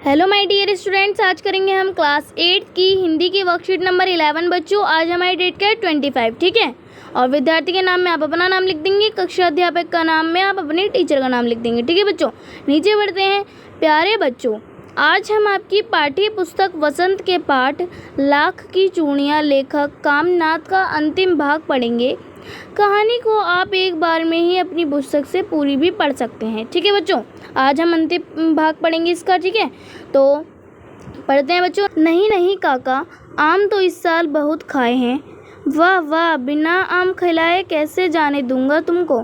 Hello my dear students, आज करेंगे हम क्लास 8 की हिंदी की वर्कशीट नंबर 11 बच्चों। आज हमारी डेट क्या है 25, ठीक है। और विद्यार्थी के नाम में आप अपना नाम लिख देंगे, कक्षा अध्यापक का नाम में आप अपने टीचर का नाम लिख देंगे, ठीक है बच्चों। नीचे बढ़ते हैं। प्यारे बच्चों, आज हम आपकी पाठ्य पुस्तक वसंत के पाठ लाख की चूड़ियाँ लेखक कामनाथ का अंतिम भाग पढ़ेंगे। कहानी को आप एक बार में ही अपनी पुस्तक से पूरी भी पढ़ सकते हैं, ठीक है बच्चों। आज हम अंतिम भाग पढ़ेंगे इसका, ठीक है। तो पढ़ते हैं बच्चों। नहीं नहीं काका, आम तो इस साल बहुत खाए हैं। वाह वाह, बिना आम खिलाए कैसे जाने दूंगा तुमको।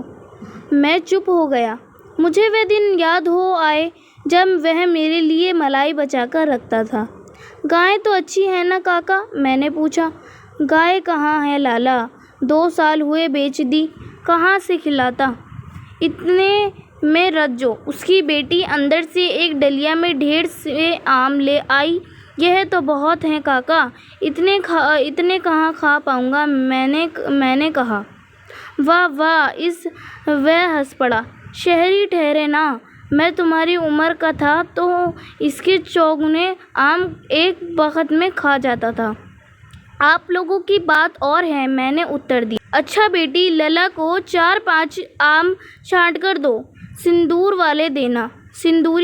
मैं चुप हो गया। मुझे वे दिन याद हो आए जब वह मेरे लिए मलाई बचा कर रखता था। गाय तो अच्छी है ना काका, मैंने पूछा। गाय कहाँ है लाला, 2 साल हुए बेच दी, कहाँ से खिलाता। इतने में रज्जो, उसकी बेटी, अंदर से एक डलिया में ढेर से आम ले आई। यह तो बहुत हैं काका, इतने कहाँ खा पाऊँगा, मैंने कहा। वाह वाह, वह हंस पड़ा। शहरी ठहरे ना, मैं तुम्हारी उम्र का था तो इसके चौगुने आम एक वक्त में खा जाता था। आप लोगों की बात और है, मैंने उत्तर दिया। अच्छा बेटी, लला को 4-5 आम छांट कर दो, सिंदूरी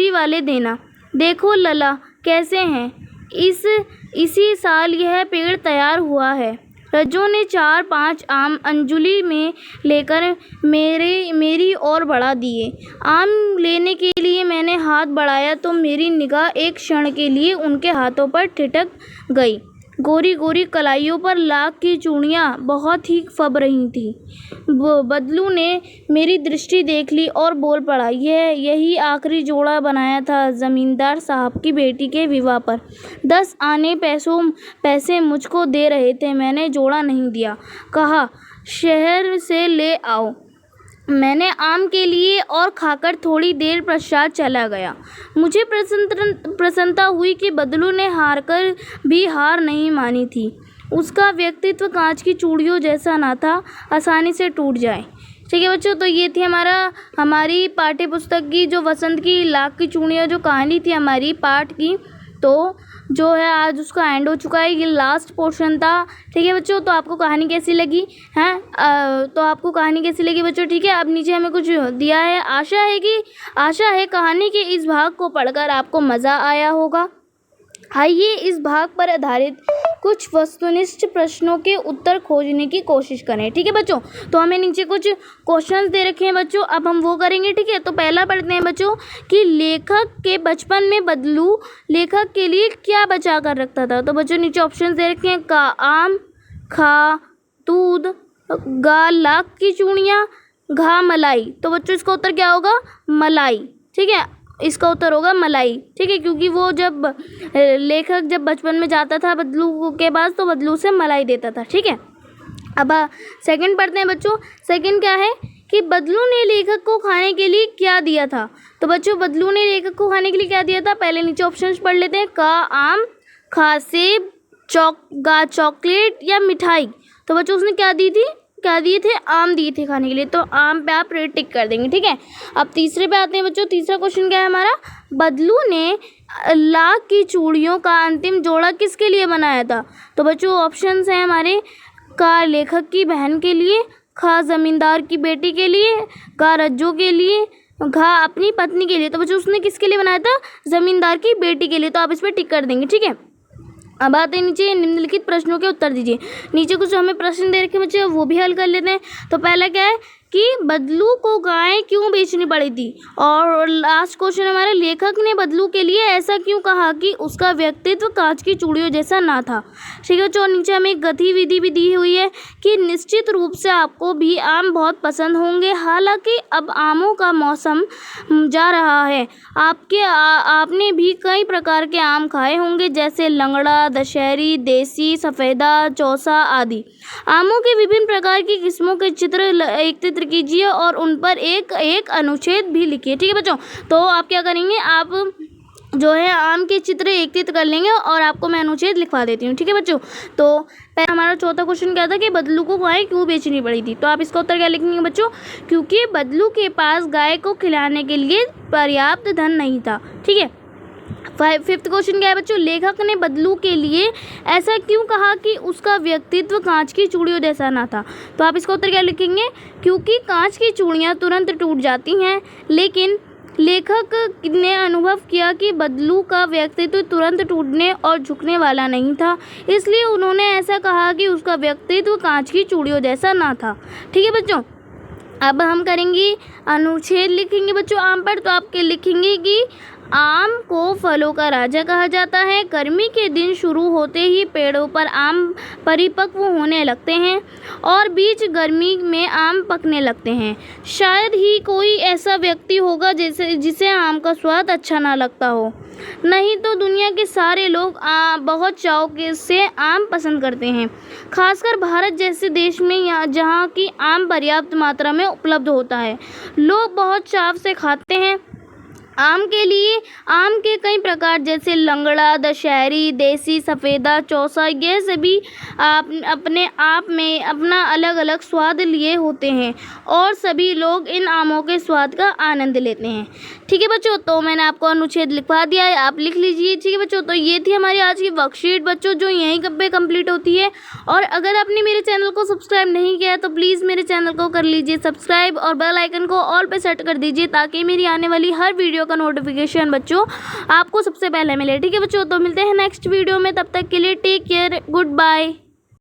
वाले देना। देखो लला कैसे हैं, इसी साल यह पेड़ तैयार हुआ है। रज्जो ने 4-5 आम अंजुली में लेकर मेरी ओर बढ़ा दिए। आम लेने के लिए मैंने हाथ बढ़ाया तो मेरी निगाह एक क्षण के लिए उनके हाथों पर ठिठक गई। गोरी गोरी कलाइयों पर लाख की चूड़ियाँ बहुत ही फब रही थीं। बदलू ने मेरी दृष्टि देख ली और बोल पड़ा, यही आखिरी जोड़ा बनाया था जमींदार साहब की बेटी के विवाह पर। 10 आने पैसे मुझको दे रहे थे, मैंने जोड़ा नहीं दिया। कहा शहर से ले आओ। मैंने आम के लिए और खाकर थोड़ी देर पश्चात चला गया। मुझे प्रसन्नता हुई कि बदलू ने हारकर भी हार नहीं मानी थी। उसका व्यक्तित्व कांच की चूड़ियों जैसा ना था, आसानी से टूट जाए, ठीक है बच्चों। तो ये थी हमारी पाठ्य पुस्तक की जो वसंत की लाख की चूड़ियाँ जो कहानी थी हमारी पाठ की, तो जो है आज उसका एंड हो चुका है। ये लास्ट पोर्शन था, ठीक है बच्चों। तो आपको कहानी कैसी लगी हैं, तो आपको कहानी कैसी लगी बच्चों, ठीक है। अब नीचे हमें कुछ दिया है। आशा है कहानी के इस भाग को पढ़कर आपको मज़ा आया होगा। आइए इस भाग पर आधारित कुछ वस्तुनिष्ठ प्रश्नों के उत्तर खोजने की कोशिश करें, ठीक है बच्चों। तो हमें नीचे कुछ क्वेश्चंस दे रखे हैं बच्चों, अब हम वो करेंगे, ठीक है। तो पहला पढ़ते हैं बच्चों कि लेखक के बचपन में बदलू लेखक के लिए क्या बचा कर रखता था। तो बच्चों नीचे ऑप्शन दे रखे हैं, का आम, खा दूध, गा लाख की चूड़ियाँ, घा मलाई। तो बच्चों इसका उत्तर क्या होगा, मलाई, ठीक है। इसका उत्तर होगा मलाई, ठीक है, क्योंकि वो जब लेखक जब बचपन में जाता था बदलू के पास तो बदलू से मलाई देता था, ठीक है। अब सेकंड पढ़ते हैं बच्चों। सेकंड क्या है कि बदलू ने लेखक को खाने के लिए क्या दिया था। तो बच्चों बदलू ने लेखक को खाने के लिए क्या दिया था, पहले नीचे ऑप्शन पढ़ लेते हैं। का आम, खा सेब, चॉकलेट या मिठाई। तो बच्चों उसने क्या दिए थे, आम दिए थे खाने के लिए, तो आम पे आप रेड टिक कर देंगे, ठीक है। अब तीसरे पे आते हैं बच्चों। तीसरा क्वेश्चन क्या है हमारा, बदलू ने लाख की चूड़ियों का अंतिम जोड़ा किसके लिए बनाया था। तो बच्चों ऑप्शंस हैं हमारे, का लेखक की बहन के लिए, खा जमींदार की बेटी के लिए, का रज्जो के लिए, घा अपनी पत्नी के लिए। तो बच्चों उसने किसके लिए बनाया था, जमींदार की बेटी के लिए, तो आप इस पर टिक कर देंगे, ठीक है। अब आते हैं नीचे, निम्नलिखित प्रश्नों के उत्तर दीजिए। नीचे कुछ हमें प्रश्न दे रखे बच्चे, वो भी हल कर लेते हैं। तो पहला क्या है कि बदलू को गाय क्यों बेचनी पड़ी थी, और लास्ट क्वेश्चन हमारा, लेखक ने बदलू के लिए ऐसा क्यों कहा कि उसका व्यक्तित्व कांच की चूड़ियों जैसा ना था, ठीक है। जो नीचे हमें एक गतिविधि भी दी हुई है कि निश्चित रूप से आपको भी आम बहुत पसंद होंगे, हालांकि अब आमों का मौसम जा रहा है। आपने भी कई प्रकार के आम खाए होंगे, जैसे लंगड़ा, दशहरी, देसी, सफ़ेदा, चौसा आदि। आमों के विभिन्न प्रकार की किस्मों के एकत्रित कीजिए और उन पर एक अनुच्छेद भी लिखिए, ठीक है बच्चों। तो आप क्या करेंगे, आप जो है आम के चित्र एकत्रित कर लेंगे और आपको मैं अनुच्छेद लिखवा देती हूँ, ठीक है बच्चों। तो पहले हमारा चौथा क्वेश्चन क्या था कि बदलू को गाय क्यों बेचनी पड़ी थी। तो आप इसका उत्तर क्या लिखेंगे बच्चों, क्योंकि बदलू के पास गाय को खिलाने के लिए पर्याप्त धन नहीं था, ठीक है। फिफ्थ क्वेश्चन क्या है बच्चों, लेखक ने बदलू के लिए ऐसा क्यों कहा कि उसका व्यक्तित्व कांच की चूड़ियों जैसा ना था। तो आप इसका उत्तर क्या लिखेंगे, क्योंकि कांच की चूड़ियाँ तुरंत टूट जाती हैं, लेकिन लेखक ने अनुभव किया कि बदलू का व्यक्तित्व तुरंत टूटने और झुकने वाला नहीं था, इसलिए उन्होंने ऐसा कहा कि उसका व्यक्तित्व कांच की चूड़ियों जैसा ना था। ठीक है बच्चों, अब हम करेंगे अनुच्छेद लिखेंगे बच्चों आम पर। तो आपके लिखेंगे कि आम को फलों का राजा कहा जाता है। गर्मी के दिन शुरू होते ही पेड़ों पर आम परिपक्व होने लगते हैं और बीच गर्मी में आम पकने लगते हैं। शायद ही कोई ऐसा व्यक्ति होगा जिसे आम का स्वाद अच्छा ना लगता हो, नहीं तो दुनिया के सारे लोग बहुत चाव से आम पसंद करते हैं, खासकर भारत जैसे देश में जहाँ की आम पर्याप्त मात्रा में उपलब्ध होता है। लोग बहुत चाव से खाते हैं। आम के कई प्रकार जैसे लंगड़ा, दशहरी, देसी, सफ़ेदा, चौसा, ये सभी अपने आप में अपना अलग अलग स्वाद लिए होते हैं और सभी लोग इन आमों के स्वाद का आनंद लेते हैं। ठीक है बच्चों, तो मैंने आपको अनुच्छेद लिखवा दिया है, आप लिख लीजिए। ठीक है बच्चों, तो ये थी हमारी आज की वर्कशीट बच्चों, जो यहीं पे कंप्लीट होती है। और अगर आपने मेरे चैनल को सब्सक्राइब नहीं किया है तो प्लीज़ मेरे चैनल को कर लीजिए सब्सक्राइब और बेल आइकन को ऑल पे सेट कर दीजिए, ताकि मेरी आने वाली हर वीडियो का नोटिफिकेशन बच्चों आपको सबसे पहले मिले। ठीक है बच्चों, तो मिलते हैं नेक्स्ट वीडियो में, तब तक के लिए टेक केयर, गुड बाय।